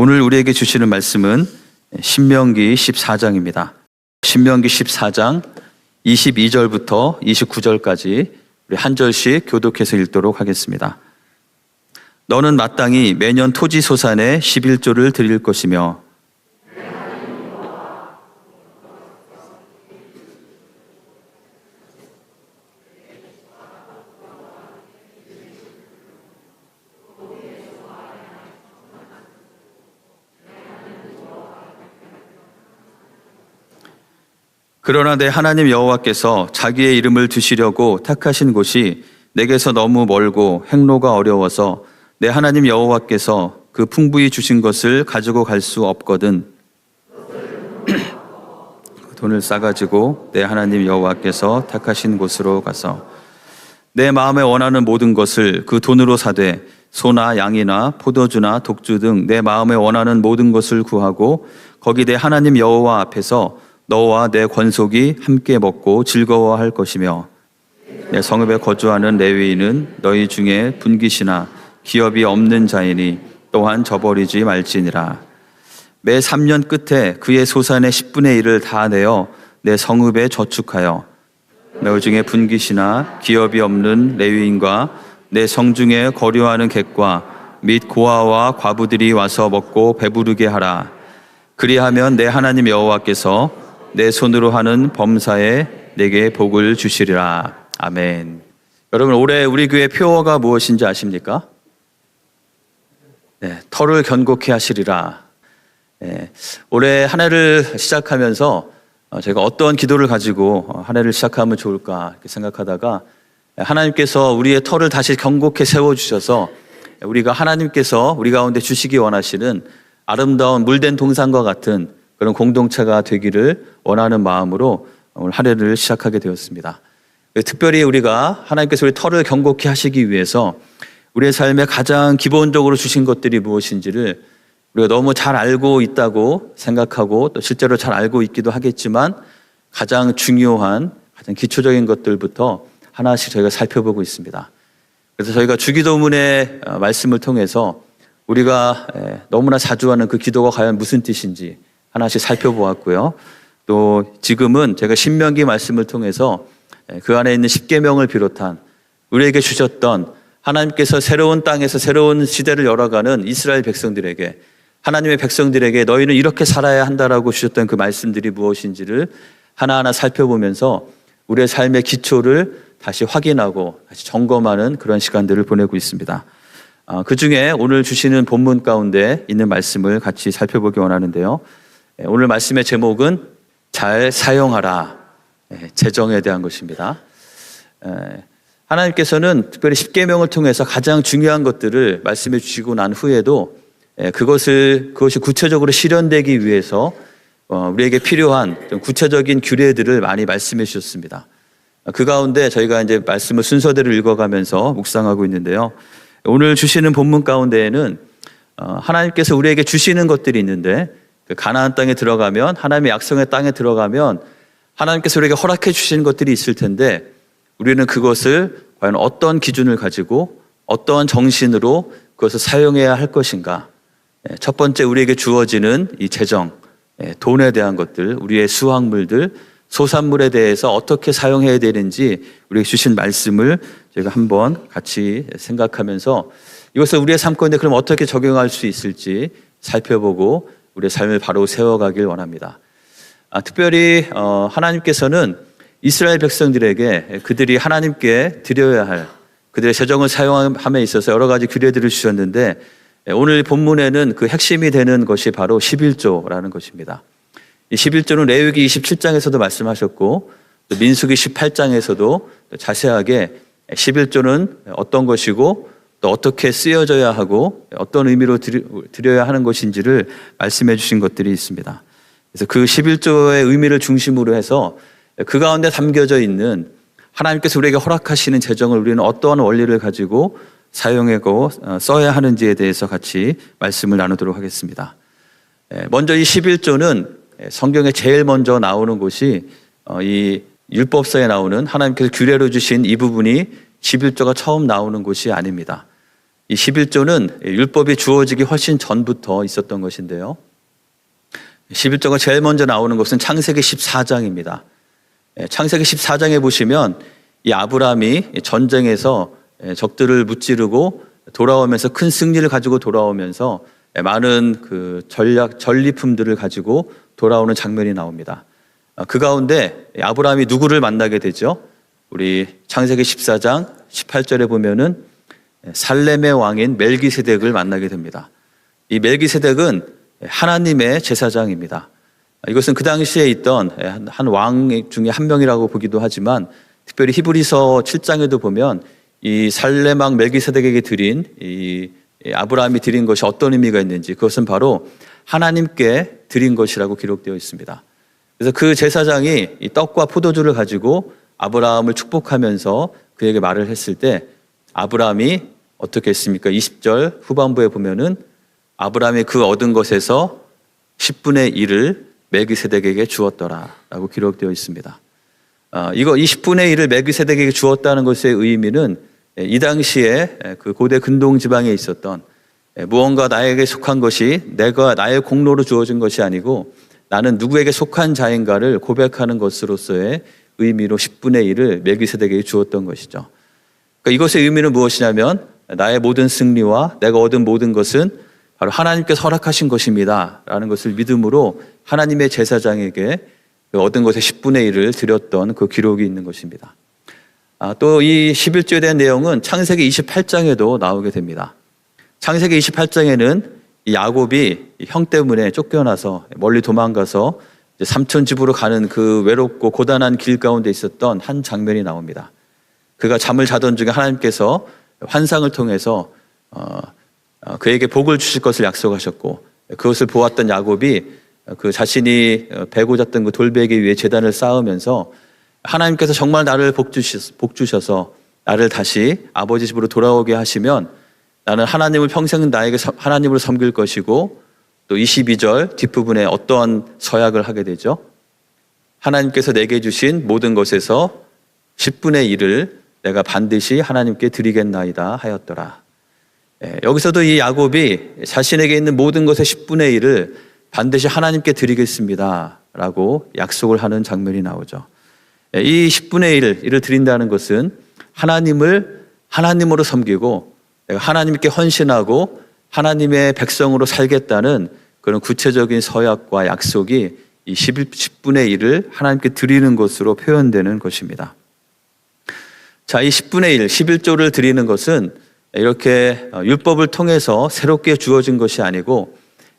오늘 우리에게 주시는 말씀은 신명기 14장입니다. 신명기 14장 22절부터 29절까지 우리 한 절씩 교독해서 읽도록 하겠습니다. 너는 마땅히 매년 토지 소산의 11조를 드릴 것이며 그러나 내 하나님 여호와께서 자기의 이름을 두시려고 택하신 곳이 내게서 너무 멀고 행로가 어려워서 내 하나님 여호와께서 그 풍부히 주신 것을 가지고 갈 수 없거든 돈을 싸가지고 내 하나님 여호와께서 택하신 곳으로 가서 내 마음에 원하는 모든 것을 그 돈으로 사되 소나 양이나 포도주나 독주 등 내 마음에 원하는 모든 것을 구하고 거기 내 하나님 여호와 앞에서 너와 내 권속이 함께 먹고 즐거워할 것이며 내 성읍에 거주하는 레위인은 너희 중에 분깃이나 기업이 없는 자이니 또한 저버리지 말지니라. 매 3년 끝에 그의 소산의 10분의 1을 다 내어 내 성읍에 저축하여 너희 중에 분깃이나 기업이 없는 레위인과 내 성중에 거류하는 객과 및 고아와 과부들이 와서 먹고 배부르게 하라. 그리하면 내 하나님 여호와께서 내 손으로 하는 범사에 내게 복을 주시리라. 아멘. 여러분, 올해 우리 교회 표어가 무엇인지 아십니까? 네, 터를 견고케 하시리라. 네, 올해 한 해를 시작하면서 제가 어떤 기도를 가지고 한 해를 시작하면 좋을까 이렇게 생각하다가 하나님께서 우리의 터를 다시 견고케 세워주셔서 우리가 하나님께서 우리 가운데 주시기 원하시는 아름다운 물된 동산과 같은 그런 공동체가 되기를 원하는 마음으로 오늘 한 해를 시작하게 되었습니다. 특별히 우리가 하나님께서 우리 터를 견고케 하시기 위해서 우리의 삶에 가장 기본적으로 주신 것들이 무엇인지를 우리가 너무 잘 알고 있다고 생각하고 또 실제로 잘 알고 있기도 하겠지만 가장 중요한 가장 기초적인 것들부터 하나씩 저희가 살펴보고 있습니다. 그래서 저희가 주기도문의 말씀을 통해서 우리가 너무나 자주 하는 그 기도가 과연 무슨 뜻인지 하나씩 살펴보았고요. 또 지금은 제가 신명기 말씀을 통해서 그 안에 있는 십계명을 비롯한 우리에게 주셨던 하나님께서 새로운 땅에서 새로운 시대를 열어가는 이스라엘 백성들에게 하나님의 백성들에게 너희는 이렇게 살아야 한다라고 주셨던 그 말씀들이 무엇인지를 하나하나 살펴보면서 우리의 삶의 기초를 다시 확인하고 다시 점검하는 그런 시간들을 보내고 있습니다. 그 중에 오늘 주시는 본문 가운데 있는 말씀을 같이 살펴보기 원하는데요. 오늘 말씀의 제목은 잘 사용하라, 재정에 대한 것입니다. 하나님께서는 특별히 십계명을 통해서 가장 중요한 것들을 말씀해 주시고 난 후에도 그것이 구체적으로 실현되기 위해서 우리에게 필요한 구체적인 규례들을 많이 말씀해 주셨습니다. 그 가운데 저희가 이제 말씀을 순서대로 읽어가면서 묵상하고 있는데요. 오늘 주시는 본문 가운데에는 하나님께서 우리에게 주시는 것들이 있는데 그 가나안 땅에 들어가면 하나님의 약속의 땅에 들어가면 하나님께서 우리에게 허락해 주시는 것들이 있을 텐데 우리는 그것을 과연 어떤 기준을 가지고 어떤 정신으로 그것을 사용해야 할 것인가. 첫 번째 우리에게 주어지는 이 재정, 돈에 대한 것들, 우리의 수확물들, 소산물에 대해서 어떻게 사용해야 되는지 우리에게 주신 말씀을 제가 한번 같이 생각하면서 이것을 우리의 삶 가운데 그럼 어떻게 적용할 수 있을지 살펴보고 우리의 삶을 바로 세워가길 원합니다. 특별히 하나님께서는 이스라엘 백성들에게 그들이 하나님께 드려야 할 그들의 재정을 사용함에 있어서 여러 가지 규례들을 주셨는데 오늘 본문에는 그 핵심이 되는 것이 바로 11조라는 것입니다. 이 11조는 레위기 27장에서도 말씀하셨고 또 민수기 18장에서도 자세하게 11조는 어떤 것이고 또 어떻게 쓰여져야 하고 어떤 의미로 드려야 하는 것인지를 말씀해 주신 것들이 있습니다. 그래서 그 11조의 의미를 중심으로 해서 그 가운데 담겨져 있는 하나님께서 우리에게 허락하시는 재정을 우리는 어떠한 원리를 가지고 사용하고 써야 하는지에 대해서 같이 말씀을 나누도록 하겠습니다. 먼저 이 11조는 성경에 제일 먼저 나오는 곳이 이 율법서에 나오는 하나님께서 규례로 주신 이 부분이 11조가 처음 나오는 곳이 아닙니다. 이 11조는 율법이 주어지기 훨씬 전부터 있었던 것인데요. 11조가 제일 먼저 나오는 것은 창세기 14장입니다. 창세기 14장에 보시면 이 아브라함이 전쟁에서 적들을 무찌르고 돌아오면서 큰 승리를 가지고 돌아오면서 많은 그 전리품들을 가지고 돌아오는 장면이 나옵니다. 그 가운데 아브라함이 누구를 만나게 되죠? 우리 창세기 14장 18절에 보면은 살렘의 왕인 멜기세덱을 만나게 됩니다. 이 멜기세덱은 하나님의 제사장입니다. 이것은 그 당시에 있던 한 왕 중에 한 명이라고 보기도 하지만 특별히 히브리서 7장에도 보면 이 살렘 왕 멜기세덱에게 드린 이 아브라함이 드린 것이 어떤 의미가 있는지 그것은 바로 하나님께 드린 것이라고 기록되어 있습니다. 그래서 그 제사장이 이 떡과 포도주를 가지고 아브라함을 축복하면서 그에게 말을 했을 때 아브라함이 어떻게 했습니까? 20절 후반부에 보면은 아브라함이 그 얻은 것에서 10분의 1을 멜기세덱에게 주었더라라고 기록되어 있습니다. 이 10분의 1을 멜기세덱에게 주었다는 것의 의미는 이 당시에 그 고대 근동 지방에 있었던 무언가 나에게 속한 것이 내가 나의 공로로 주어진 것이 아니고 나는 누구에게 속한 자인가를 고백하는 것으로서의 의미로 10분의 1을 멜기세덱에게 주었던 것이죠. 그러니까 이것의 의미는 무엇이냐면 나의 모든 승리와 내가 얻은 모든 것은 바로 하나님께서 허락하신 것입니다 라는 것을 믿음으로 하나님의 제사장에게 얻은 것의 10분의 1을 드렸던 그 기록이 있는 것입니다. 또 이 11조에 대한 내용은 창세기 28장에도 나오게 됩니다. 창세기 28장에는 이 야곱이 형 때문에 쫓겨나서 멀리 도망가서 삼촌 집으로 가는 그 외롭고 고단한 길 가운데 있었던 한 장면이 나옵니다. 그가 잠을 자던 중에 하나님께서 환상을 통해서 그에게 복을 주실 것을 약속하셨고 그것을 보았던 야곱이 그 자신이 베고 잤던 그 돌베개 위에 제단을 쌓으면서 하나님께서 정말 나를 복 주셔서 나를 다시 아버지 집으로 돌아오게 하시면 나는 하나님을 평생 나에게 하나님으로 섬길 것이고 또 22절 뒷부분에 어떠한 서약을 하게 되죠? 하나님께서 내게 주신 모든 것에서 10분의 1을 내가 반드시 하나님께 드리겠나이다 하였더라. 여기서도 이 야곱이 자신에게 있는 모든 것의 10분의 1을 반드시 하나님께 드리겠습니다 라고 약속을 하는 장면이 나오죠. 이 10분의 1을 드린다는 것은 하나님을 하나님으로 섬기고 내가 하나님께 헌신하고 하나님의 백성으로 살겠다는 그런 구체적인 서약과 약속이 이 10분의 1을 하나님께 드리는 것으로 표현되는 것입니다. 자, 이 10분의 1, 11조를 드리는 것은 이렇게 율법을 통해서 새롭게 주어진 것이 아니고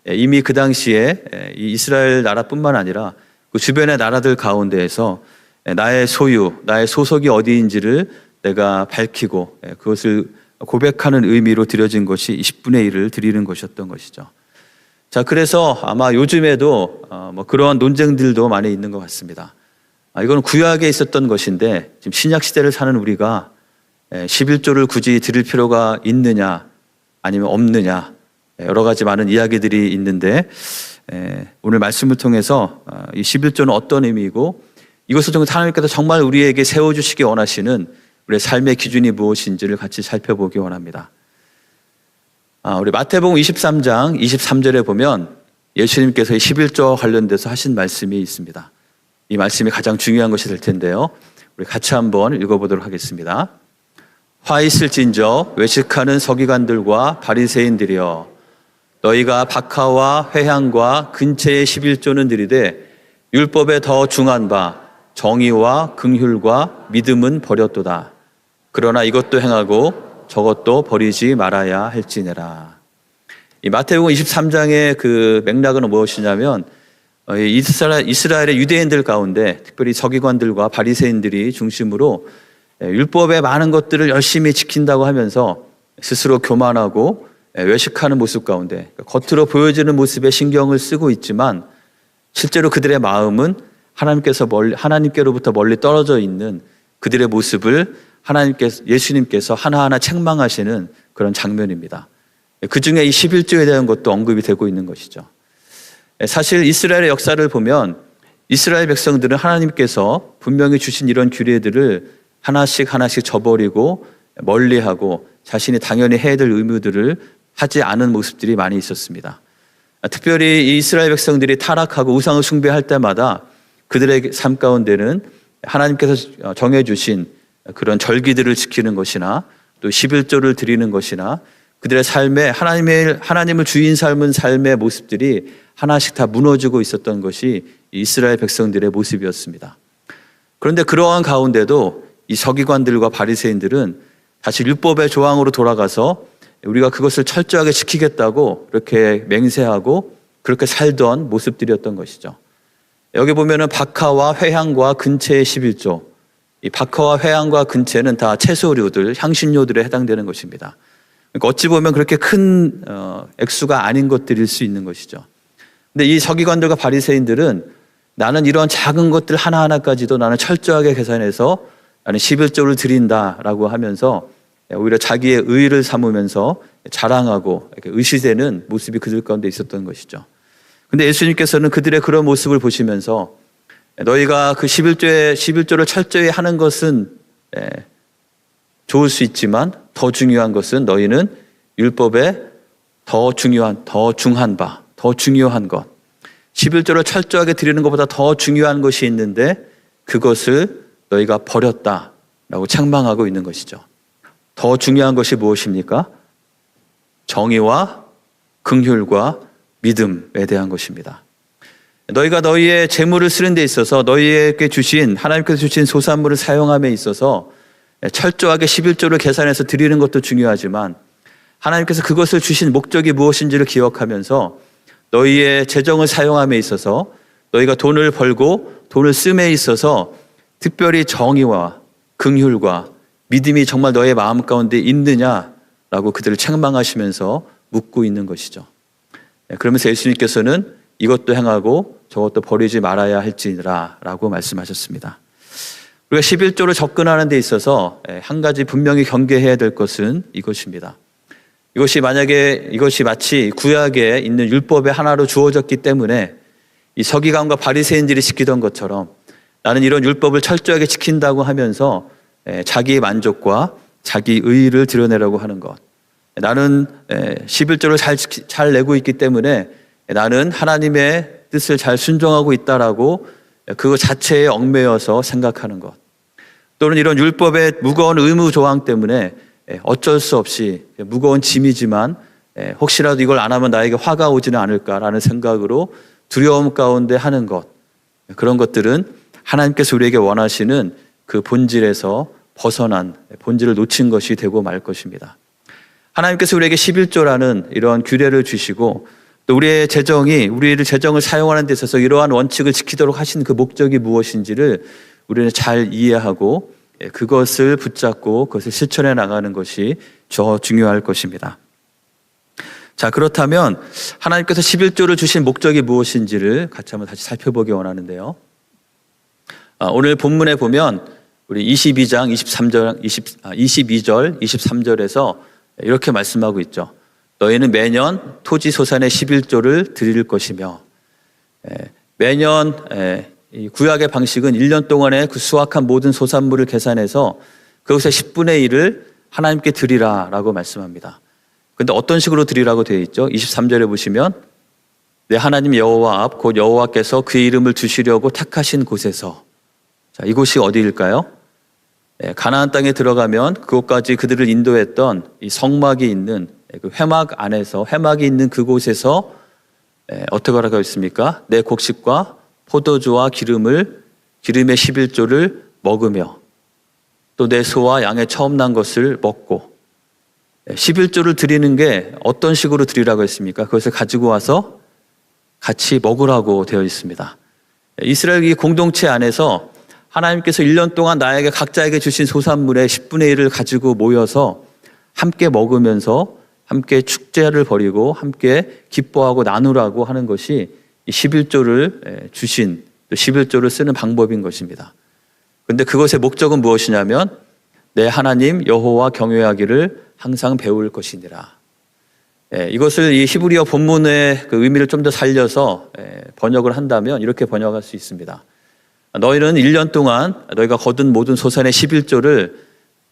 이미 그 당시에 이 이스라엘 나라뿐만 아니라 그 주변의 나라들 가운데에서 나의 소유, 나의 소속이 어디인지를 내가 밝히고 그것을 고백하는 의미로 드려진 것이 10분의 1을 드리는 것이었던 것이죠. 자, 그래서 아마 요즘에도 그러한 논쟁들도 많이 있는 것 같습니다. 이건 구약에 있었던 것인데 지금 신약 시대를 사는 우리가 11조를 굳이 드릴 필요가 있느냐 아니면 없느냐 여러 가지 많은 이야기들이 있는데 오늘 말씀을 통해서 이 11조는 어떤 의미이고 이것을 통해 하나님께서 정말 우리에게 세워주시기 원하시는 우리의 삶의 기준이 무엇인지를 같이 살펴보기 원합니다. 우리 마태복음 23장 23절에 보면 예수님께서 이 11조와 관련돼서 하신 말씀이 있습니다. 이 말씀이 가장 중요한 것이 될 텐데요. 우리 같이 한번 읽어보도록 하겠습니다. 화 있을진저 외식하는 서기관들과 바리새인들이여 너희가 박하와 회향과 근체의 11조는 드리되 율법에 더 중한 바 정의와 긍휼과 믿음은 버렸도다. 그러나 이것도 행하고 저것도 버리지 말아야 할지니라. 이 마태복음 23장의 그 맥락은 무엇이냐면 이스라엘의 유대인들 가운데 특별히 서기관들과 바리새인들이 중심으로 율법의 많은 것들을 열심히 지킨다고 하면서 스스로 교만하고 외식하는 모습 가운데 겉으로 보여지는 모습에 신경을 쓰고 있지만 실제로 그들의 마음은 하나님께로부터 멀리 떨어져 있는 그들의 모습을 예수님께서 하나하나 책망하시는 그런 장면입니다. 그 중에 이 11조에 대한 것도 언급이 되고 있는 것이죠. 사실 이스라엘의 역사를 보면 이스라엘 백성들은 하나님께서 분명히 주신 이런 규례들을 하나씩 저버리고 멀리하고 자신이 당연히 해야 될 의무들을 하지 않은 모습들이 많이 있었습니다. 특별히 이 이스라엘 백성들이 타락하고 우상을 숭배할 때마다 그들의 삶 가운데는 하나님께서 정해주신 그런 절기들을 지키는 것이나 또 11조를 드리는 것이나 그들의 삶에 하나님을 주인 삶은 삶의 모습들이 하나씩 다 무너지고 있었던 것이 이스라엘 백성들의 모습이었습니다. 그런데 그러한 가운데도 이 서기관들과 바리새인들은 다시 율법의 조항으로 돌아가서 우리가 그것을 철저하게 지키겠다고 이렇게 맹세하고 그렇게 살던 모습들이었던 것이죠. 여기 보면은 박하와 회향과 근채의 11조. 이 박하와 회향과 근채는 다 채소류들, 향신료들에 해당되는 것입니다. 그러니까 어찌 보면 그렇게 큰 액수가 아닌 것들일 수 있는 것이죠. 근데 이 서기관들과 바리새인들은 나는 이런 작은 것들 하나하나까지도 나는 철저하게 계산해서 나는 11조를 드린다라고 하면서 오히려 자기의 의의를 삼으면서 자랑하고 이렇게 의시되는 모습이 그들 가운데 있었던 것이죠. 근데 예수님께서는 그들의 그런 모습을 보시면서 너희가 그 11조를 철저히 하는 것은 좋을 수 있지만 더 중요한 것은 너희는 율법에 더 중요한 것 11조를 철저하게 드리는 것보다 더 중요한 것이 있는데 그것을 너희가 버렸다라고 책망하고 있는 것이죠. 더 중요한 것이 무엇입니까? 정의와 긍휼과 믿음에 대한 것입니다. 너희가 너희의 재물을 쓰는 데 있어서 너희에게 하나님께서 주신 소산물을 사용함에 있어서 철저하게 11조를 계산해서 드리는 것도 중요하지만 하나님께서 그것을 주신 목적이 무엇인지를 기억하면서 너희의 재정을 사용함에 있어서 너희가 돈을 벌고 돈을 씀에 있어서 특별히 정의와 긍휼과 믿음이 정말 너의 마음 가운데 있느냐라고 그들을 책망하시면서 묻고 있는 것이죠. 그러면서 예수님께서는 이것도 행하고 저것도 버리지 말아야 할지니라 라고 말씀하셨습니다. 우리가 11조를 접근하는 데 있어서 한 가지 분명히 경계해야 될 것은 이것입니다. 이것이 마치 구약에 있는 율법의 하나로 주어졌기 때문에 이 서기관과 바리새인들이 지키던 것처럼 나는 이런 율법을 철저하게 지킨다고 하면서 자기의 만족과 자기 의의를 드러내려고 하는 것. 나는 11조를 잘 내고 있기 때문에 나는 하나님의 뜻을 잘 순종하고 있다라고 그거 자체에 얽매여서 생각하는 것. 또는 이런 율법의 무거운 의무 조항 때문에 어쩔 수 없이 무거운 짐이지만 혹시라도 이걸 안 하면 나에게 화가 오지는 않을까라는 생각으로 두려움 가운데 하는 것. 그런 것들은 하나님께서 우리에게 원하시는 그 본질에서 벗어난 본질을 놓친 것이 되고 말 것입니다. 하나님께서 우리에게 11조라는 이러한 규례를 주시고 또 우리의 재정을 사용하는 데 있어서 이러한 원칙을 지키도록 하신 그 목적이 무엇인지를 우리는 잘 이해하고 그것을 붙잡고 그것을 실천해 나가는 것이 더 중요할 것입니다. 자, 그렇다면 하나님께서 11조를 주신 목적이 무엇인지를 같이 한번 다시 살펴보기 원하는데요. 오늘 본문에 보면 우리 22장 22절 23절에서 이렇게 말씀하고 있죠. 너희는 매년 토지 소산의 11조를 드릴 것이며 매년 이 구약의 방식은 1년 동안의 그 수확한 모든 소산물을 계산해서 그것의 10분의 1을 하나님께 드리라라고 말씀합니다. 그런데 어떤 식으로 드리라고 되어 있죠? 23절에 보시면 내 하나님 여호와 앞 곧 여호와께서 그의 이름을 두시려고 택하신 곳에서 자, 이곳이 어디일까요? 가나안 땅에 들어가면 그곳까지 그들을 인도했던 이 성막이 있는 그 회막이 있는 그곳에서 어떻게 하라고 했습니까? 내 곡식과 포도주와 기름의 11조를 먹으며 또 내 소와 양의 처음 난 것을 먹고 11조를 드리는 게 어떤 식으로 드리라고 했습니까? 그것을 가지고 와서 같이 먹으라고 되어 있습니다. 이스라엘 공동체 안에서 하나님께서 1년 동안 나에게 각자에게 주신 소산물의 10분의 1을 가지고 모여서 함께 먹으면서 함께 축제를 벌이고 함께 기뻐하고 나누라고 하는 것이 이 11조를 주신 또 11조를 쓰는 방법인 것입니다. 그런데 그것의 목적은 무엇이냐면 내 하나님 여호와 경외하기를 항상 배울 것이니라. 이것을 이 히브리어 본문의 그 의미를 좀 더 살려서 번역을 한다면 이렇게 번역할 수 있습니다. 너희는 1년 동안 너희가 거둔 모든 소산의 11조를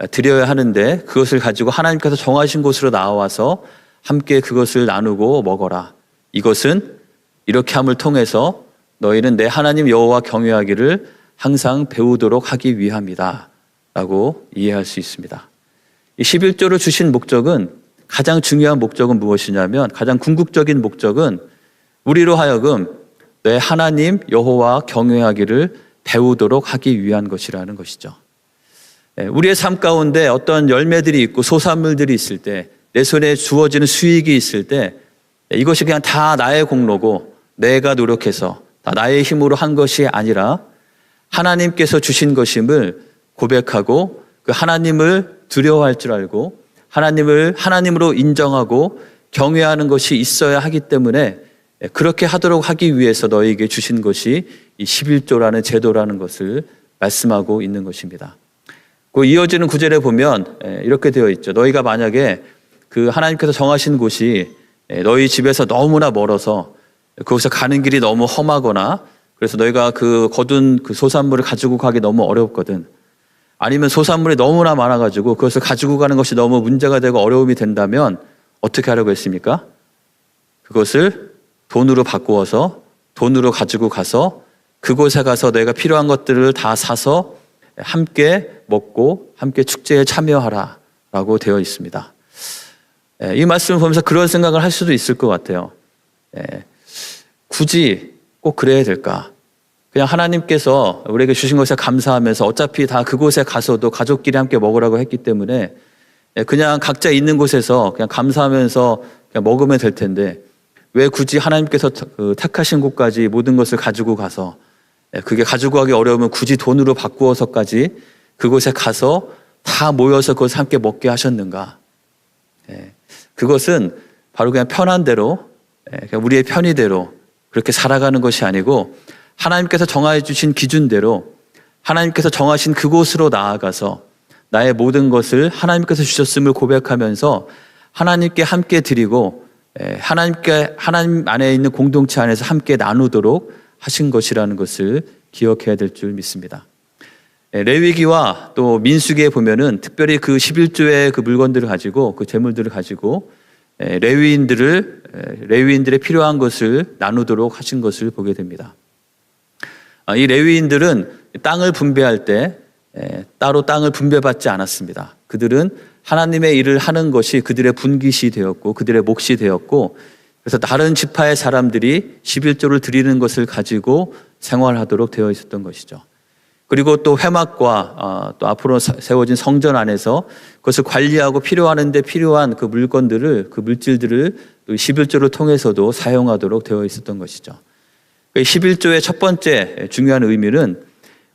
드려야 하는데 그것을 가지고 하나님께서 정하신 곳으로 나와서 함께 그것을 나누고 먹어라. 이것은 이렇게 함을 통해서 너희는 내 하나님 여호와 경외하기를 항상 배우도록 하기 위함이다 라고 이해할 수 있습니다. 이 11조를 주신 목적은, 가장 중요한 목적은 무엇이냐면, 가장 궁극적인 목적은 우리로 하여금 내 하나님 여호와 경외하기를 배우도록 하기 위한 것이라는 것이죠. 우리의 삶 가운데 어떤 열매들이 있고 소산물들이 있을 때, 내 손에 주어지는 수익이 있을 때 이것이 그냥 다 나의 공로고 내가 노력해서 다 나의 힘으로 한 것이 아니라 하나님께서 주신 것임을 고백하고 그 하나님을 두려워할 줄 알고 하나님을 하나님으로 인정하고 경외하는 것이 있어야 하기 때문에 그렇게 하도록 하기 위해서 너희에게 주신 것이 이 11조라는 제도라는 것을 말씀하고 있는 것입니다. 그 이어지는 구절에 보면 이렇게 되어 있죠. 너희가 만약에 그 하나님께서 정하신 곳이 너희 집에서 너무나 멀어서 거기서 가는 길이 너무 험하거나 그래서 너희가 그 거둔 그 소산물을 가지고 가기 너무 어렵거든. 아니면 소산물이 너무나 많아가지고 그것을 가지고 가는 것이 너무 문제가 되고 어려움이 된다면 어떻게 하려고 했습니까? 그것을 돈으로 바꾸어서 돈으로 가지고 가서 그곳에 가서 내가 필요한 것들을 다 사서 함께 먹고 함께 축제에 참여하라 라고 되어 있습니다. 이 말씀을 보면서 그런 생각을 할 수도 있을 것 같아요. 굳이 꼭 그래야 될까? 그냥 하나님께서 우리에게 주신 것에 감사하면서 어차피 다 그곳에 가서도 가족끼리 함께 먹으라고 했기 때문에 그냥 각자 있는 곳에서 그냥 감사하면서 그냥 먹으면 될 텐데 왜 굳이 하나님께서 택하신 곳까지 모든 것을 가지고 가서 그게 가지고 가기 어려우면 굳이 돈으로 바꾸어서까지 그곳에 가서 다 모여서 그것을 함께 먹게 하셨는가? 그것은 바로 그냥 편한 대로, 그냥 우리의 편의대로 그렇게 살아가는 것이 아니고 하나님께서 정해 주신 기준대로 하나님께서 정하신 그곳으로 나아가서 나의 모든 것을 하나님께서 주셨음을 고백하면서 하나님께 함께 드리고 하나님 안에 있는 공동체 안에서 함께 나누도록 하신 것이라는 것을 기억해야 될 줄 믿습니다. 레위기와 또 민수기에 보면은 특별히 그 11조의 그 물건들을 가지고 그 재물들을 가지고 레위인들의 필요한 것을 나누도록 하신 것을 보게 됩니다. 이 레위인들은 땅을 분배할 때 따로 땅을 분배받지 않았습니다. 그들은 하나님의 일을 하는 것이 그들의 분깃이 되었고 그들의 몫이 되었고 그래서 다른 지파의 사람들이 11조를 드리는 것을 가지고 생활하도록 되어 있었던 것이죠. 그리고 또 회막과 또 앞으로 세워진 성전 안에서 그것을 관리하고 필요하는데 필요한 그 물건들을, 그 물질들을 11조를 통해서도 사용하도록 되어 있었던 것이죠. 11조의 첫 번째 중요한 의미는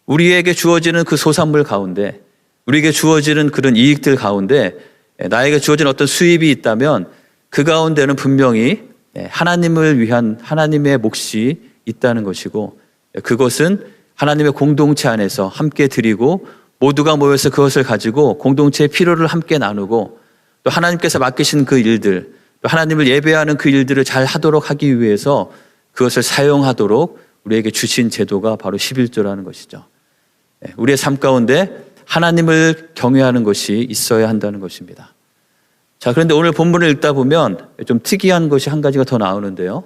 우리에게 주어지는 그 소산물 가운데, 우리에게 주어지는 그런 이익들 가운데 나에게 주어진 어떤 수입이 있다면 그 가운데는 분명히 하나님을 위한 하나님의 몫이 있다는 것이고 그것은 하나님의 공동체 안에서 함께 드리고 모두가 모여서 그것을 가지고 공동체의 필요를 함께 나누고 또 하나님께서 맡기신 그 일들, 또 하나님을 예배하는 그 일들을 잘 하도록 하기 위해서 그것을 사용하도록 우리에게 주신 제도가 바로 11조라는 것이죠. 우리의 삶 가운데 하나님을 경외하는 것이 있어야 한다는 것입니다. 자, 그런데 오늘 본문을 읽다 보면 좀 특이한 것이 한 가지가 더 나오는데요.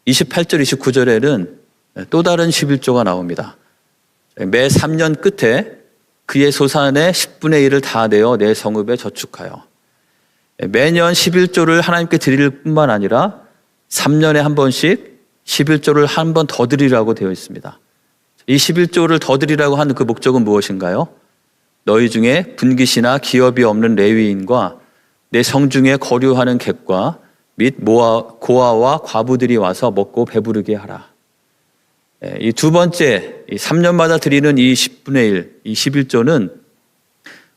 28절, 29절에는 또 다른 11조가 나옵니다. 매 3년 끝에 그의 소산의 10분의 1을 다 내어 내 성읍에 저축하여. 매년 11조를 하나님께 드릴 뿐만 아니라 3년에 한 번씩 11조를 한 번 더 드리라고 되어 있습니다. 이 11조를 더 드리라고 하는 그 목적은 무엇인가요? 너희 중에 분깃이나 기업이 없는 레위인과 내 성중에 거류하는 객과 및 고아와 과부들이 와서 먹고 배부르게 하라. 이 두 번째, 이 3년마다 드리는 이 10분의 1, 이 11조는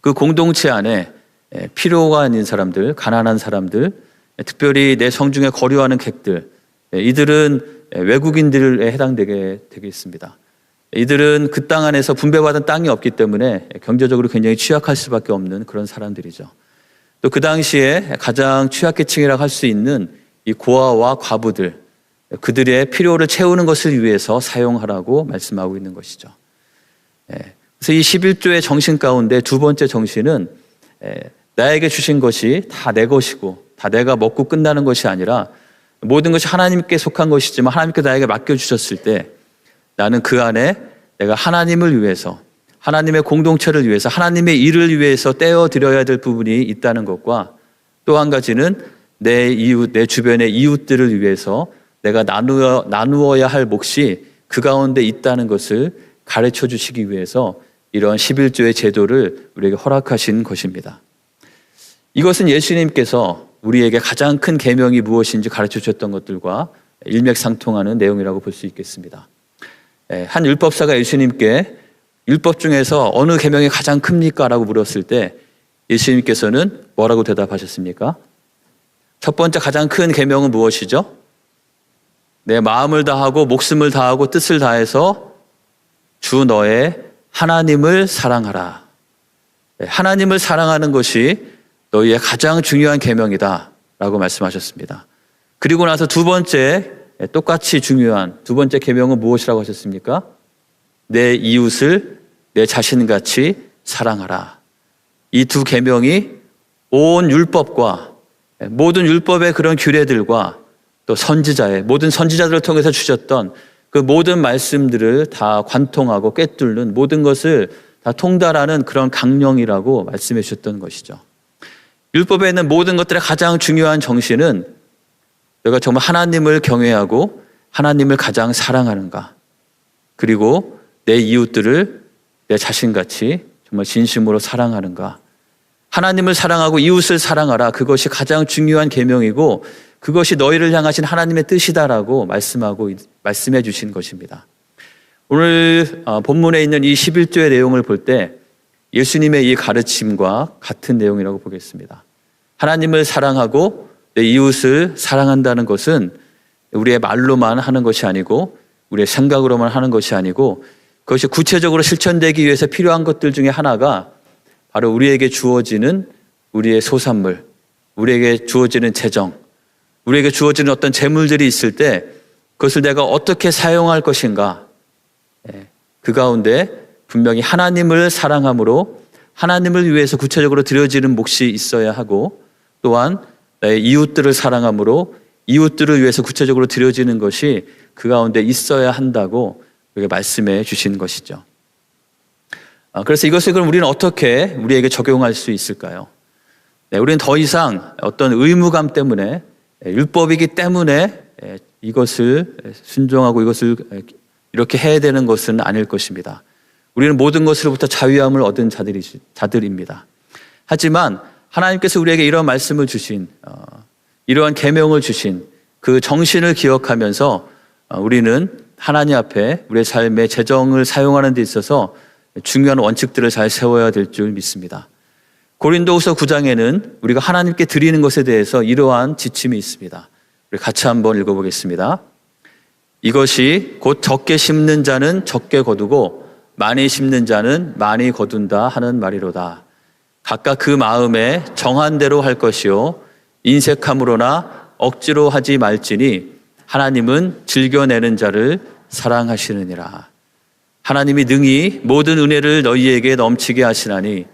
그 공동체 안에 필요가 있는 사람들, 가난한 사람들, 특별히 내 성중에 거류하는 객들, 이들은 외국인들에 해당되게 되겠습니다. 이들은 그 땅 안에서 분배받은 땅이 없기 때문에 경제적으로 굉장히 취약할 수밖에 없는 그런 사람들이죠. 또 그 당시에 가장 취약계층이라고 할 수 있는 이 고아와 과부들, 그들의 필요를 채우는 것을 위해서 사용하라고 말씀하고 있는 것이죠. 그래서 이 11조의 정신 가운데 두 번째 정신은 나에게 주신 것이 다 내 것이고 다 내가 먹고 끝나는 것이 아니라 모든 것이 하나님께 속한 것이지만 하나님께 나에게 맡겨주셨을 때 나는 그 안에 내가 하나님을 위해서, 하나님의 공동체를 위해서, 하나님의 일을 위해서 떼어드려야 될 부분이 있다는 것과 또 한 가지는 내 이웃, 내 주변의 이웃들을 위해서 내가 나누어야 할 몫이 그 가운데 있다는 것을 가르쳐 주시기 위해서 이런 11조의 제도를 우리에게 허락하신 것입니다. 이것은 예수님께서 우리에게 가장 큰 계명이 무엇인지 가르쳐 주셨던 것들과 일맥상통하는 내용이라고 볼 수 있겠습니다. 한 율법사가 예수님께 율법 중에서 어느 계명이 가장 큽니까? 라고 물었을 때 예수님께서는 뭐라고 대답하셨습니까? 첫 번째 가장 큰 계명은 무엇이죠? 내 마음을 다하고 목숨을 다하고 뜻을 다해서 주 너의 하나님을 사랑하라. 하나님을 사랑하는 것이 너희의 가장 중요한 계명이다 라고 말씀하셨습니다. 그리고 나서 두 번째 똑같이 중요한 두 번째 계명은 무엇이라고 하셨습니까? 내 이웃을 내 자신같이 사랑하라. 이 두 계명이 온 율법과 모든 율법의 그런 규례들과 또 모든 선지자들을 통해서 주셨던 그 모든 말씀들을 다 관통하고 꿰뚫는 모든 것을 다 통달하는 그런 강령이라고 말씀해 주셨던 것이죠. 율법에 있는 모든 것들의 가장 중요한 정신은 내가 정말 하나님을 경외하고 하나님을 가장 사랑하는가, 그리고 내 이웃들을 내 자신같이 정말 진심으로 사랑하는가. 하나님을 사랑하고 이웃을 사랑하라. 그것이 가장 중요한 계명이고 그것이 너희를 향하신 하나님의 뜻이다라고 말씀해 주신 것입니다. 오늘 본문에 있는 이 11조의 내용을 볼 때 예수님의 이 가르침과 같은 내용이라고 보겠습니다. 하나님을 사랑하고 내 이웃을 사랑한다는 것은 우리의 말로만 하는 것이 아니고 우리의 생각으로만 하는 것이 아니고 그것이 구체적으로 실천되기 위해서 필요한 것들 중에 하나가 바로 우리에게 주어지는 우리의 소산물, 우리에게 주어지는 재정, 우리에게 주어지는 어떤 재물들이 있을 때 그것을 내가 어떻게 사용할 것인가. 그 가운데 분명히 하나님을 사랑함으로 하나님을 위해서 구체적으로 드려지는 몫이 있어야 하고 또한 나의 이웃들을 사랑함으로 이웃들을 위해서 구체적으로 드려지는 것이 그 가운데 있어야 한다고 우리에게 말씀해 주신 것이죠. 그래서 이것을 그럼 우리는 어떻게 우리에게 적용할 수 있을까요? 우리는 더 이상 어떤 의무감 때문에 율법이기 때문에 이것을 순종하고 이것을 이렇게 해야 되는 것은 아닐 것입니다. 우리는 모든 것으로부터 자유함을 얻은 자들입니다. 하지만 하나님께서 우리에게 이런 말씀을 주신 이러한 계명을 주신 그 정신을 기억하면서 우리는 하나님 앞에 우리의 삶의 재정을 사용하는 데 있어서 중요한 원칙들을 잘 세워야 될 줄 믿습니다. 고린도후서 9장에는 우리가 하나님께 드리는 것에 대해서 이러한 지침이 있습니다. 우리 같이 한번 읽어보겠습니다. 이것이 곧 적게 심는 자는 적게 거두고 많이 심는 자는 많이 거둔다 하는 말이로다. 각각 그 마음에 정한 대로 할 것이요 인색함으로나 억지로 하지 말지니 하나님은 즐겨내는 자를 사랑하시느니라. 하나님이 능히 모든 은혜를 너희에게 넘치게 하시나니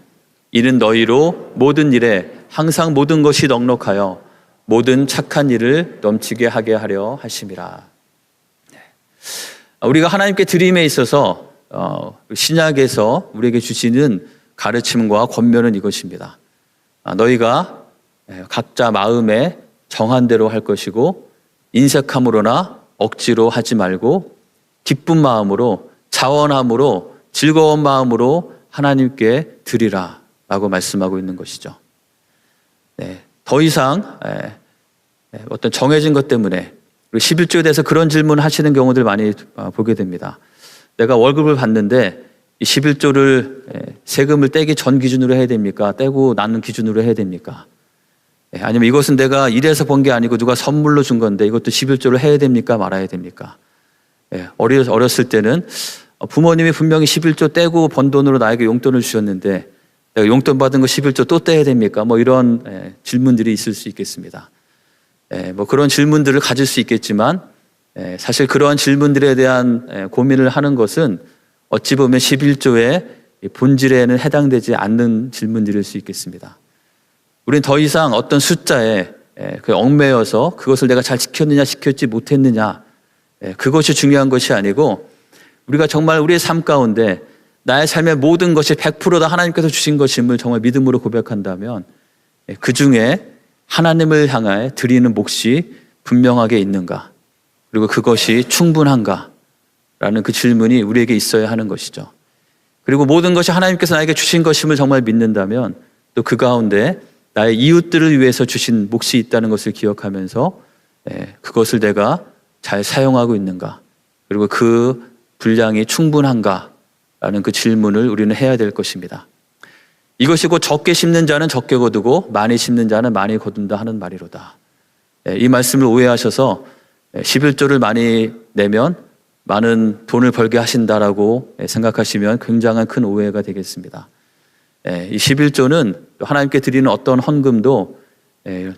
이는 너희로 모든 일에 항상 모든 것이 넉넉하여 모든 착한 일을 넘치게 하게 하려 하심이라. 우리가 하나님께 드림에 있어서 신약에서 우리에게 주시는 가르침과 권면은 이것입니다. 너희가 각자 마음에 정한 대로 할 것이고 인색함으로나 억지로 하지 말고 기쁜 마음으로 자원함으로 즐거운 마음으로 하나님께 드리라 라고 말씀하고 있는 것이죠. 더 이상 어떤 정해진 것 때문에 11조에 대해서 그런 질문을 하시는 경우들 많이 보게 됩니다. 내가 월급을 받는데 이 11조를 세금을 떼기 전 기준으로 해야 됩니까? 떼고 나는 기준으로 해야 됩니까? 아니면 이것은 내가 일해서 번 게 아니고 누가 선물로 준 건데 이것도 11조를 해야 됩니까? 말아야 됩니까? 어렸을 때는 부모님이 분명히 11조 떼고 번 돈으로 나에게 용돈을 주셨는데 내가 용돈 받은 거 11조 또 떼야 됩니까? 이런 질문들이 있을 수 있겠습니다. 그런 질문들을 가질 수 있겠지만 사실 그러한 질문들에 대한 고민을 하는 것은 어찌 보면 11조의 이 본질에는 해당되지 않는 질문들일 수 있겠습니다. 우리는 더 이상 어떤 숫자에 얽매여서 그것을 내가 잘 지켰느냐 지켰지 못했느냐 그것이 중요한 것이 아니고 우리가 정말 우리의 삶 가운데 나의 삶의 모든 것이 100%다 하나님께서 주신 것임을 정말 믿음으로 고백한다면 그 중에 하나님을 향해 드리는 몫이 분명하게 있는가, 그리고 그것이 충분한가 라는 그 질문이 우리에게 있어야 하는 것이죠. 그리고 모든 것이 하나님께서 나에게 주신 것임을 정말 믿는다면 또 그 가운데 나의 이웃들을 위해서 주신 몫이 있다는 것을 기억하면서 그것을 내가 잘 사용하고 있는가, 그리고 그 분량이 충분한가 라는 그 질문을 우리는 해야 될 것입니다. 이것이 곧 적게 심는 자는 적게 거두고 많이 심는 자는 많이 거둔다 하는 말이로다. 이 말씀을 오해하셔서 11조를 많이 내면 많은 돈을 벌게 하신다라고 생각하시면 굉장한 큰 오해가 되겠습니다. 이 11조는 하나님께 드리는 어떤 헌금도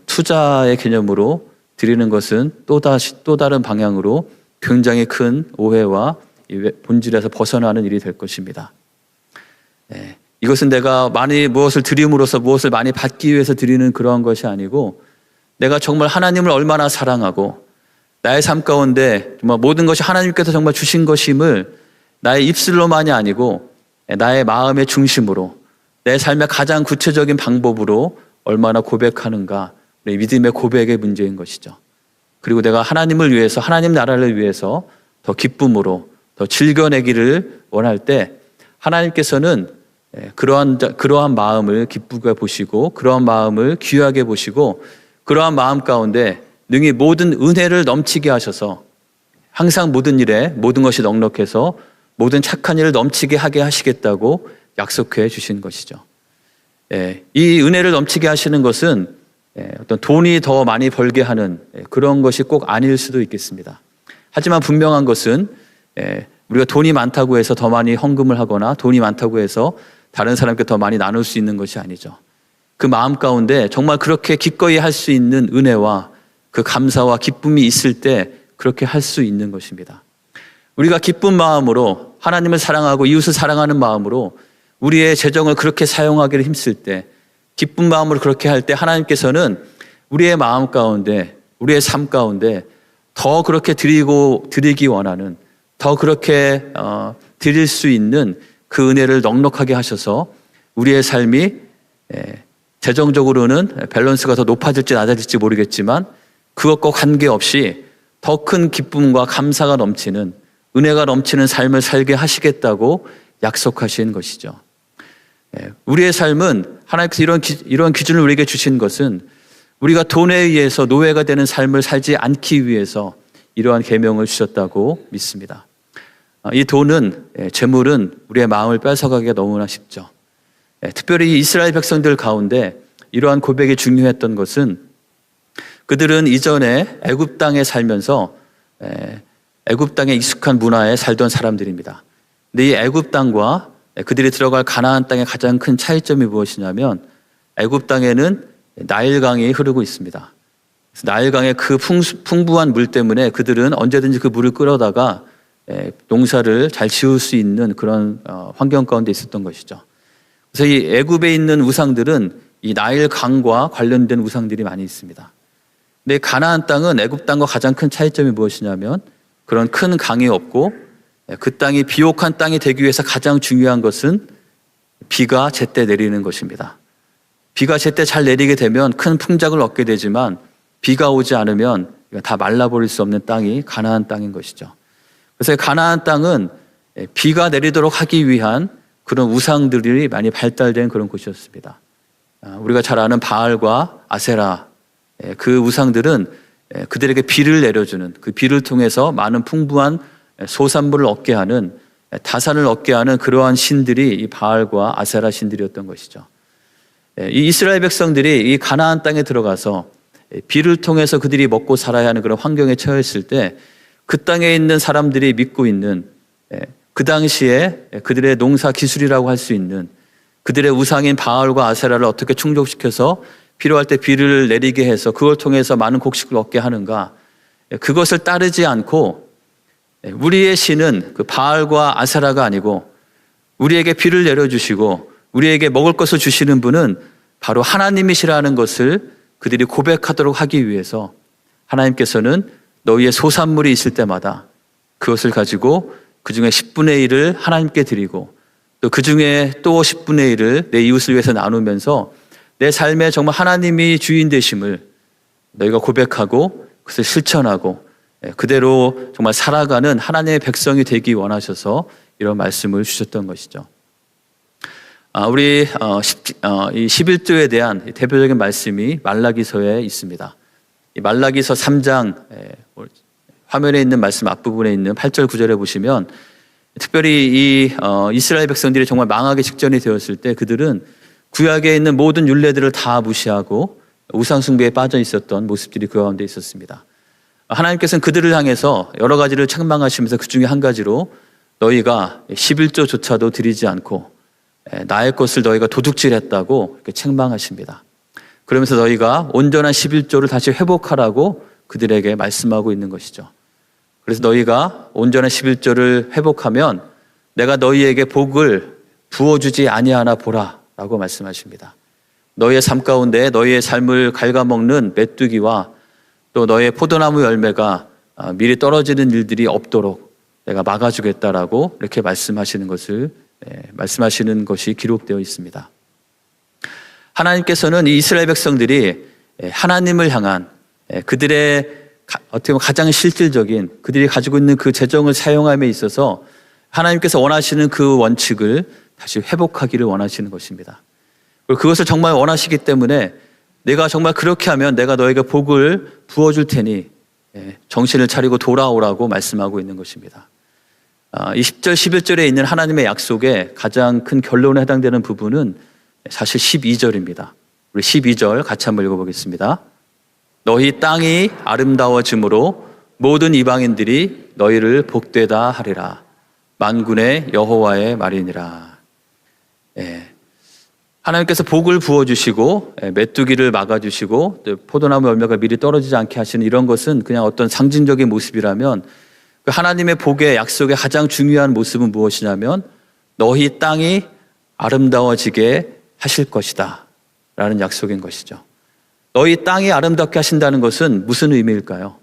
투자의 개념으로 드리는 것은 또 다른 방향으로 굉장히 큰 오해와 본질에서 벗어나는 일이 될 것입니다. 이것은 내가 많이 무엇을 드림으로써 무엇을 많이 받기 위해서 드리는 그러한 것이 아니고 내가 정말 하나님을 얼마나 사랑하고 나의 삶 가운데 정말 모든 것이 하나님께서 정말 주신 것임을 나의 입술로만이 아니고 나의 마음의 중심으로 내 삶의 가장 구체적인 방법으로 얼마나 고백하는가, 믿음의 고백의 문제인 것이죠. 그리고 내가 하나님을 위해서, 하나님 나라를 위해서 더 기쁨으로 더 즐겨내기를 원할 때 하나님께서는 그러한 마음을 기쁘게 보시고 그러한 마음을 귀하게 보시고 그러한 마음 가운데 능히 모든 은혜를 넘치게 하셔서 항상 모든 일에 모든 것이 넉넉해서 모든 착한 일을 넘치게 하게 하시겠다고 약속해 주신 것이죠. 이 은혜를 넘치게 하시는 것은 어떤 돈이 더 많이 벌게 하는 그런 것이 꼭 아닐 수도 있겠습니다. 하지만 분명한 것은 우리가 돈이 많다고 해서 더 많이 헌금을 하거나 돈이 많다고 해서 다른 사람께 더 많이 나눌 수 있는 것이 아니죠. 그 마음 가운데 정말 그렇게 기꺼이 할 수 있는 은혜와 그 감사와 기쁨이 있을 때 그렇게 할 수 있는 것입니다. 우리가 기쁜 마음으로 하나님을 사랑하고 이웃을 사랑하는 마음으로 우리의 재정을 그렇게 사용하기를 힘쓸 때, 기쁜 마음으로 그렇게 할 때 하나님께서는 우리의 마음 가운데, 우리의 삶 가운데 더 그렇게 드리기 원하는, 더 그렇게 드릴 수 있는 그 은혜를 넉넉하게 하셔서 우리의 삶이 재정적으로는 밸런스가 더 높아질지 낮아질지 모르겠지만 그것과 관계없이 더 큰 기쁨과 감사가 넘치는, 은혜가 넘치는 삶을 살게 하시겠다고 약속하신 것이죠. 우리의 삶은 하나님께서 이런 기준을 우리에게 주신 것은 우리가 돈에 의해서 노예가 되는 삶을 살지 않기 위해서 이러한 계명을 주셨다고 믿습니다. 이 돈은, 재물은 우리의 마음을 뺏어가기가 너무나 쉽죠. 특별히 이스라엘 백성들 가운데 이러한 고백이 중요했던 것은 그들은 이전에 애굽 땅에 살면서 애굽 땅에 익숙한 문화에 살던 사람들입니다. 근데 이 애굽 땅과 그들이 들어갈 가나안 땅의 가장 큰 차이점이 무엇이냐면 애굽 땅에는 나일강이 흐르고 있습니다. 나일강의 그 풍부한 물 때문에 그들은 언제든지 그 물을 끌어다가 농사를 잘 지을 수 있는 그런 환경 가운데 있었던 것이죠. 그래서 이 애굽에 있는 우상들은 이 나일강과 관련된 우상들이 많이 있습니다. 근데 가나안 땅은 애굽 땅과 가장 큰 차이점이 무엇이냐면 그런 큰 강이 없고 그 땅이 비옥한 땅이 되기 위해서 가장 중요한 것은 비가 제때 내리는 것입니다. 비가 제때 잘 내리게 되면 큰 풍작을 얻게 되지만 비가 오지 않으면 다 말라버릴 수 없는 땅이 가나안 땅인 것이죠. 그래서 가나안 땅은 비가 내리도록 하기 위한 그런 우상들이 많이 발달된 그런 곳이었습니다. 우리가 잘 아는 바알과 아세라, 그 우상들은 그들에게 비를 내려주는, 그 비를 통해서 많은 풍부한 소산물을 얻게 하는, 다산을 얻게 하는 그러한 신들이 이 바알과 아세라 신들이었던 것이죠. 이 이스라엘 백성들이 이 가나안 땅에 들어가서 비를 통해서 그들이 먹고 살아야 하는 그런 환경에 처했을 때 그 땅에 있는 사람들이 믿고 있는, 그 당시에 그들의 농사 기술이라고 할 수 있는 그들의 우상인 바알과 아세라를 어떻게 충족시켜서 필요할 때 비를 내리게 해서 그걸 통해서 많은 곡식을 얻게 하는가, 그것을 따르지 않고 우리의 신은 그 바알과 아세라가 아니고 우리에게 비를 내려주시고 우리에게 먹을 것을 주시는 분은 바로 하나님이시라는 것을 그들이 고백하도록 하기 위해서 하나님께서는 너희의 소산물이 있을 때마다 그것을 가지고 그 중에 10분의 1을 하나님께 드리고 또 그 중에 또 10분의 1을 내 이웃을 위해서 나누면서 내 삶에 정말 하나님이 주인 되심을 너희가 고백하고 그것을 실천하고 그대로 정말 살아가는 하나님의 백성이 되기 원하셔서 이런 말씀을 주셨던 것이죠. 우리 이 11조에 대한 대표적인 말씀이 말라기서에 있습니다. 이 말라기서 3장 화면에 있는 말씀 앞부분에 있는 8절 9절에 보시면 특별히 이 이스라엘 백성들이 정말 망하기 직전이 되었을 때 그들은 구약에 있는 모든 율례들을 다 무시하고 우상 숭배에 빠져 있었던 모습들이 그 가운데 있었습니다. 하나님께서는 그들을 향해서 여러 가지를 책망하시면서 그 중에 한 가지로 너희가 11조조차도 드리지 않고 나의 것을 너희가 도둑질했다고 이렇게 책망하십니다. 그러면서 너희가 온전한 11조를 다시 회복하라고 그들에게 말씀하고 있는 것이죠. 그래서 너희가 온전한 11조를 회복하면 내가 너희에게 복을 부어주지 아니하나 보라 라고 말씀하십니다. 너희의 삶 가운데 너희의 삶을 갉아먹는 메뚜기와 또 너희의 포도나무 열매가 미리 떨어지는 일들이 없도록 내가 막아주겠다라고 이렇게 말씀하시는 것이 기록되어 있습니다. 하나님께서는 이 이스라엘 백성들이 하나님을 향한 그들의 어떻게 보면 가장 실질적인 그들이 가지고 있는 그 재정을 사용함에 있어서 하나님께서 원하시는 그 원칙을 다시 회복하기를 원하시는 것입니다. 그리고 그것을 정말 원하시기 때문에 내가 정말 그렇게 하면 내가 너에게 복을 부어줄 테니 정신을 차리고 돌아오라고 말씀하고 있는 것입니다. 이 10절 11절에 있는 하나님의 약속의 가장 큰 결론에 해당되는 부분은 사실 12절입니다. 우리 12절 같이 한번 읽어보겠습니다. 너희 땅이 아름다워짐으로 모든 이방인들이 너희를 복되다 하리라. 만군의 여호와의 말이니라. 하나님께서 복을 부어주시고 메뚜기를 막아주시고 포도나무 열매가 미리 떨어지지 않게 하시는 이런 것은 그냥 어떤 상징적인 모습이라면 그 하나님의 복의 약속의 가장 중요한 모습은 무엇이냐면 너희 땅이 아름다워지게 하실 것이다 라는 약속인 것이죠. 너희 땅이 아름답게 하신다는 것은 무슨 의미일까요?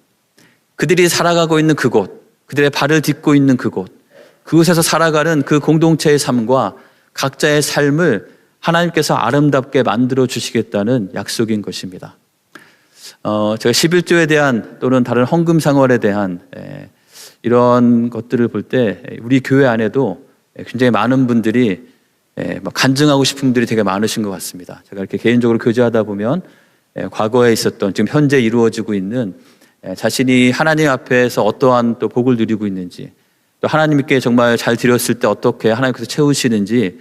그들이 살아가고 있는 그곳, 그들의 발을 딛고 있는 그곳에서 살아가는 그 공동체의 삶과 각자의 삶을 하나님께서 아름답게 만들어 주시겠다는 약속인 것입니다. 제가 11조에 대한 또는 다른 헌금 상원에 대한 이런 것들을 볼 때 우리 교회 안에도 굉장히 많은 분들이 간증하고 싶은 분들이 되게 많으신 것 같습니다. 제가 이렇게 개인적으로 교제하다 보면 과거에 있었던 지금 현재 이루어지고 있는 자신이 하나님 앞에서 어떠한 또 복을 누리고 있는지 또 하나님께 정말 잘 드렸을 때 어떻게 하나님께서 채우시는지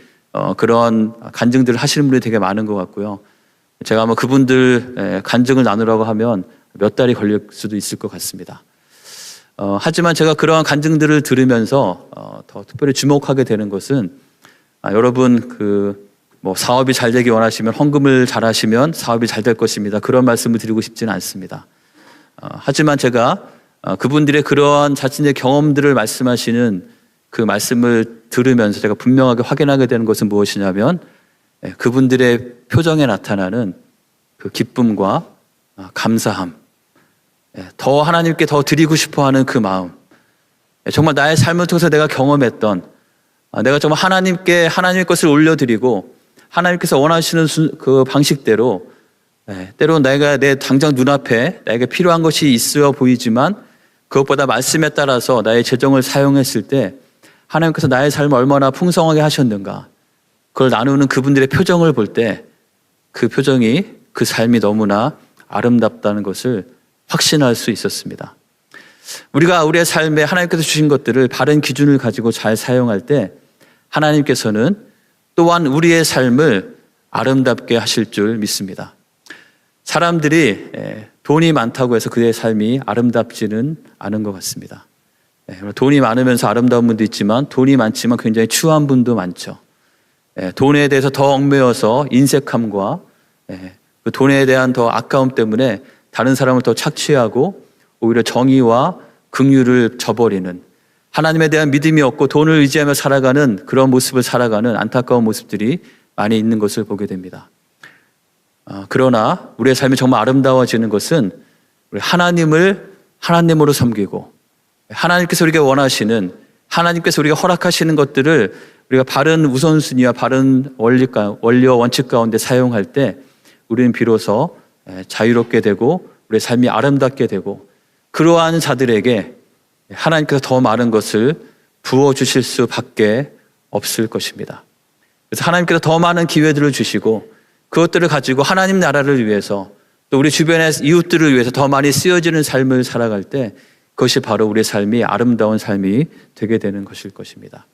그런 간증들을 하시는 분들이 되게 많은 것 같고요. 제가 아마 그분들 간증을 나누라고 하면 몇 달이 걸릴 수도 있을 것 같습니다. 하지만 제가 그러한 간증들을 들으면서 더 특별히 주목하게 되는 것은 여러분 사업이 잘 되기 원하시면 헌금을 잘 하시면 사업이 잘 될 것입니다. 그런 말씀을 드리고 싶지는 않습니다. 하지만 제가 그분들의 그러한 자신의 경험들을 말씀하시는 그 말씀을 들으면서 제가 분명하게 확인하게 되는 것은 무엇이냐면 그분들의 표정에 나타나는 그 기쁨과 감사함, 더 하나님께 더 드리고 싶어하는 그 마음, 정말 나의 삶을 통해서 내가 경험했던 내가 정말 하나님께 하나님의 것을 올려드리고 하나님께서 원하시는 그 방식대로 때로 내가 내 당장 눈앞에 나에게 필요한 것이 있어 보이지만 그것보다 말씀에 따라서 나의 재정을 사용했을 때 하나님께서 나의 삶을 얼마나 풍성하게 하셨는가 그걸 나누는 그분들의 표정을 볼 때 그 표정이 그 삶이 너무나 아름답다는 것을 확신할 수 있었습니다. 우리가 우리의 삶에 하나님께서 주신 것들을 바른 기준을 가지고 잘 사용할 때 하나님께서는 또한 우리의 삶을 아름답게 하실 줄 믿습니다. 사람들이 돈이 많다고 해서 그의 삶이 아름답지는 않은 것 같습니다. 돈이 많으면서 아름다운 분도 있지만 돈이 많지만 굉장히 추한 분도 많죠. 돈에 대해서 더 얽매여서 인색함과 그 돈에 대한 더 아까움 때문에 다른 사람을 더 착취하고 오히려 정의와 긍휼을 저버리는 하나님에 대한 믿음이 없고 돈을 의지하며 살아가는 그런 모습을 살아가는 안타까운 모습들이 많이 있는 것을 보게 됩니다. 그러나 우리의 삶이 정말 아름다워지는 것은 우리 하나님을 하나님으로 섬기고 하나님께서 우리가 원하시는, 하나님께서 우리가 허락하시는 것들을 우리가 바른 우선순위와 바른 원리와 원칙 가운데 사용할 때 우리는 비로소 자유롭게 되고 우리의 삶이 아름답게 되고, 그러한 자들에게 하나님께서 더 많은 것을 부어주실 수밖에 없을 것입니다. 그래서 하나님께서 더 많은 기회들을 주시고 그것들을 가지고 하나님 나라를 위해서, 또 우리 주변의 이웃들을 위해서 더 많이 쓰여지는 삶을 살아갈 때 그것이 바로 우리의 삶이 아름다운 삶이 되게 되는 것일 것입니다.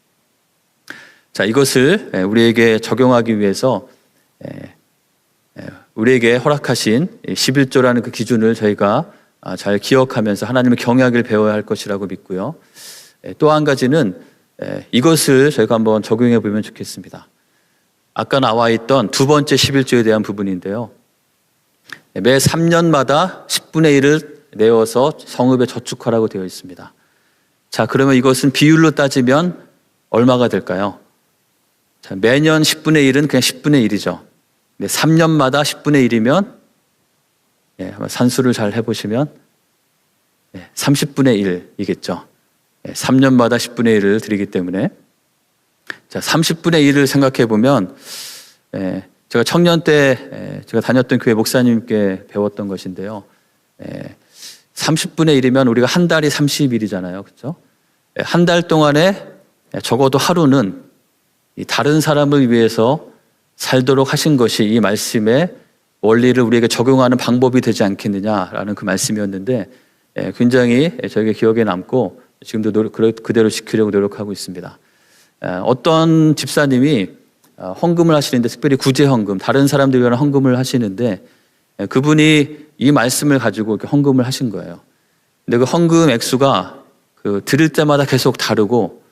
자, 이것을 우리에게 적용하기 위해서 우리에게 허락하신 11조라는 그 기준을 저희가 잘 기억하면서 하나님의 경외하기를 배워야 할 것이라고 믿고요. 또 한 가지는 이것을 저희가 한번 적용해 보면 좋겠습니다. 아까 나와 있던 두 번째 11조에 대한 부분인데요. 매 3년마다 10분의 1을 내어서 성읍에 저축하라고 되어 있습니다. 자, 그러면 이것은 비율로 따지면 얼마가 될까요? 자, 매년 10분의 1은 그냥 10분의 1이죠. 3년마다 10분의 1이면 산수를 잘 해보시면 30분의 1이겠죠. 3년마다 10분의 1을 드리기 때문에, 자, 30분의 1을 생각해 보면 제가 청년 때 제가 다녔던 교회 목사님께 배웠던 것인데요. 30분의 1이면 우리가 한 달이 30일이잖아요. 그렇죠? 한 달 동안에 적어도 하루는 다른 사람을 위해서 살도록 하신 것이 이 말씀의 원리를 우리에게 적용하는 방법이 되지 않겠느냐라는 그 말씀이었는데, 굉장히 저에게 기억에 남고 지금도 그대로 지키려고 노력하고 있습니다. 어떤 집사님이 헌금을 하시는데, 특별히 구제헌금, 다른 사람들 위한 헌금을 하시는데, 그분이 이 말씀을 가지고 이렇게 헌금을 하신 거예요. 근데 그 헌금 액수가 드릴 때마다 계속 다르고,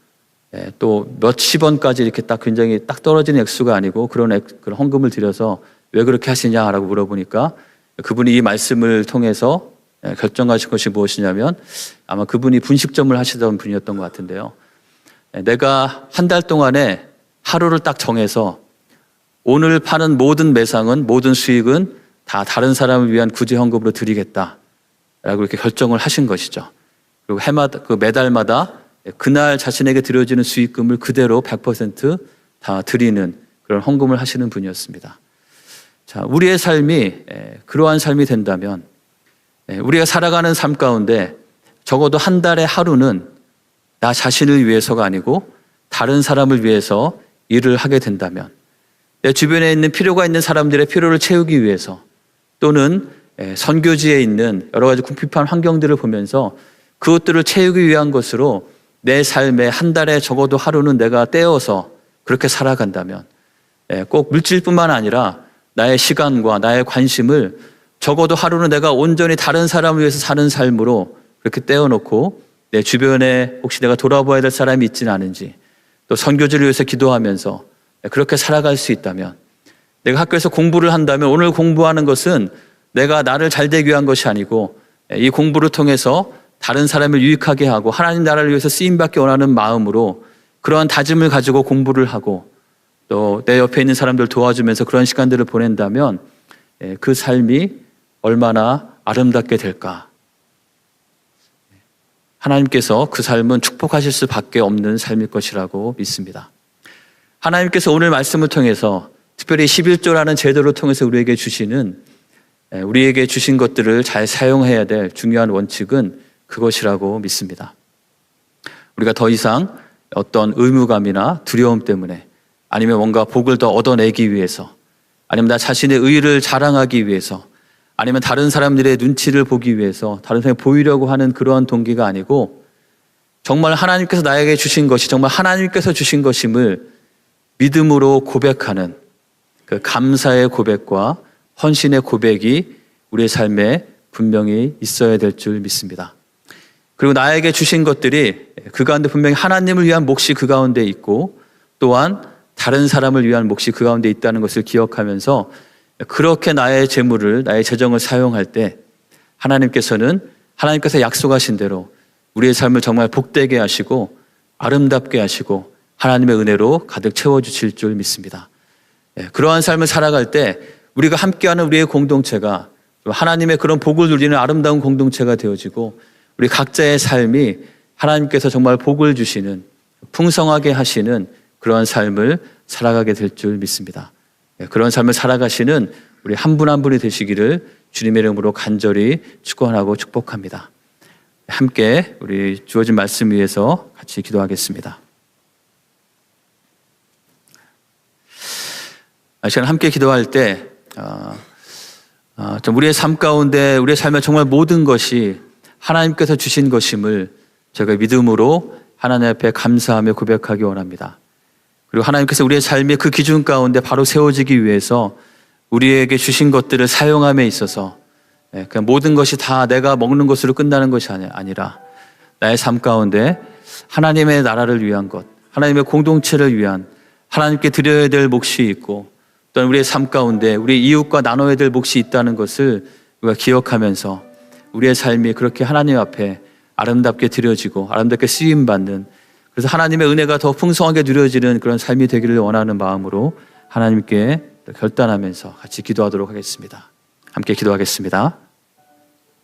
또 몇십 원까지 이렇게 딱 굉장히 딱 떨어지는 액수가 아니고 그런 헌금을 드려서 왜 그렇게 하시냐라고 물어보니까 그분이 이 말씀을 통해서 결정하신 것이 무엇이냐면, 아마 그분이 분식점을 하시던 분이었던 것 같은데요. 내가 한 달 동안에 하루를 딱 정해서 오늘 파는 모든 매상은, 모든 수익은 다 다른 사람을 위한 구제 헌금으로 드리겠다라고 이렇게 결정을 하신 것이죠. 그리고 매달마다 그날 자신에게 드려지는 수익금을 그대로 100% 드리는 그런 헌금을 하시는 분이었습니다. 자, 우리의 삶이 그러한 삶이 된다면, 우리가 살아가는 삶 가운데 적어도 한 달에 하루는 나 자신을 위해서가 아니고 다른 사람을 위해서 일을 하게 된다면, 내 주변에 있는 필요가 있는 사람들의 필요를 채우기 위해서, 또는 선교지에 있는 여러 가지 궁핍한 환경들을 보면서 그것들을 채우기 위한 것으로 내 삶에 한 달에 적어도 하루는 내가 떼어서 그렇게 살아간다면, 꼭 물질뿐만 아니라 나의 시간과 나의 관심을 적어도 하루는 내가 온전히 다른 사람을 위해서 사는 삶으로 그렇게 떼어놓고, 내 주변에 혹시 내가 돌아봐야 될 사람이 있지는 않은지, 또 선교지를 위해서 기도하면서 그렇게 살아갈 수 있다면, 내가 학교에서 공부를 한다면 오늘 공부하는 것은 내가 나를 잘 되기 위한 것이 아니고 이 공부를 통해서 다른 사람을 유익하게 하고 하나님 나라를 위해서 쓰임받기 원하는 마음으로 그러한 다짐을 가지고 공부를 하고, 또 내 옆에 있는 사람들 도와주면서 그런 시간들을 보낸다면 그 삶이 얼마나 아름답게 될까. 하나님께서 그 삶은 축복하실 수밖에 없는 삶일 것이라고 믿습니다. 하나님께서 오늘 말씀을 통해서 특별히 11조라는 제도를 통해서 우리에게 주신 것들을 잘 사용해야 될 중요한 원칙은 그것이라고 믿습니다. 우리가 더 이상 어떤 의무감이나 두려움 때문에, 아니면 뭔가 복을 더 얻어내기 위해서, 아니면 나 자신의 의의를 자랑하기 위해서, 아니면 다른 사람들의 눈치를 보기 위해서 다른 사람이 보이려고 하는 그러한 동기가 아니고, 정말 하나님께서 나에게 주신 것이 정말 하나님께서 주신 것임을 믿음으로 고백하는 그 감사의 고백과 헌신의 고백이 우리의 삶에 분명히 있어야 될 줄 믿습니다. 그리고 나에게 주신 것들이 그 가운데 분명히 하나님을 위한 몫이 그 가운데 있고, 또한 다른 사람을 위한 몫이 그 가운데 있다는 것을 기억하면서 그렇게 나의 재물을, 나의 재정을 사용할 때 하나님께서 약속하신 대로 우리의 삶을 정말 복되게 하시고 아름답게 하시고 하나님의 은혜로 가득 채워주실 줄 믿습니다. 그러한 삶을 살아갈 때 우리가 함께하는 우리의 공동체가 하나님의 그런 복을 누리는 아름다운 공동체가 되어지고 우리 각자의 삶이 하나님께서 정말 복을 주시는 풍성하게 하시는 그러한 삶을 살아가게 될 줄 믿습니다. 그런 삶을 살아가시는 우리 한 분 한 분이 되시기를 주님의 이름으로 간절히 축원하고 축복합니다. 함께 우리 주어진 말씀 위해서 같이 기도하겠습니다. 시간 함께 기도할 때 좀 우리의 삶 가운데 우리의 삶의 정말 모든 것이 하나님께서 주신 것임을 제가 믿음으로 하나님 앞에 감사하며 고백하기 원합니다. 그리고 하나님께서 우리의 삶의 그 기준 가운데 바로 세워지기 위해서 우리에게 주신 것들을 사용함에 있어서 그냥 모든 것이 다 내가 먹는 것으로 끝나는 것이 아니라 나의 삶 가운데 하나님의 나라를 위한 것, 하나님의 공동체를 위한 하나님께 드려야 될 몫이 있고 또는 우리의 삶 가운데 우리 이웃과 나눠야 될 몫이 있다는 것을 우리가 기억하면서 우리의 삶이 그렇게 하나님 앞에 아름답게 드려지고 아름답게 쓰임받는, 그래서 하나님의 은혜가 더 풍성하게 누려지는 그런 삶이 되기를 원하는 마음으로 하나님께 결단하면서 같이 기도하도록 하겠습니다. 함께 기도하겠습니다.